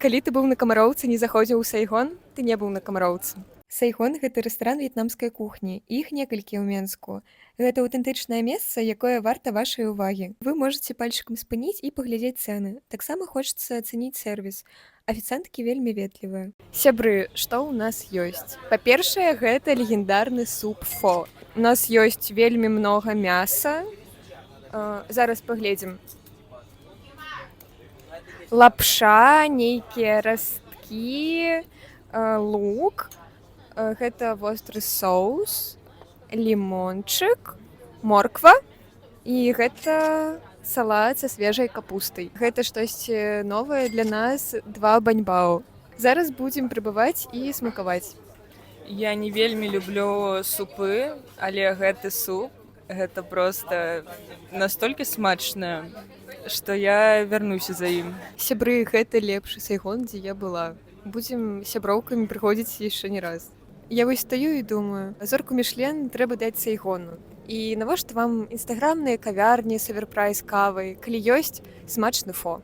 Калі ты быў на камароўцы, не заходзіў у Сайгон, ты не быў на камароўцы. Сайгон гэта рэстаран в'етнамскай кухні. Іх некалькі ў Менску. Гэта аўтэнтычнае месца, якое варта вашай увагі. Вы можаце пальчыкам спыніць і паглядзець цэны. Таксама хочацца ацаніць сервіс. Афіцанткі вельмі ветлівыя. Сябры, што ў нас ёсць? Па-першае, гэта легендарны суп фо. У нас ёсць вельмі многа мяса. Зараз паглядзім. Лапша, нейкія расткі, лук, гэта востры соус, лімончык, морква і гэта салат са свежай капустай. Гэта штосьці новае для нас, 2 баньбао. Зараз будзем прыбываць і смакаваць. Я не вельмі люблю супы, але гэты суп, гэта проста настолькі смачна, што я вярнуся за ім. Сябры, гэта лепшы Сайгон, дзе я была. Будзем сяброўкамі прыходзіць яшчэ не раз. Я вось стаю і думаю, зорку Мішлен трэба даць Сайгону. І навошта вам інстаграмныя кавярні з оверпрайс кавай, калі ёсць смачны фо.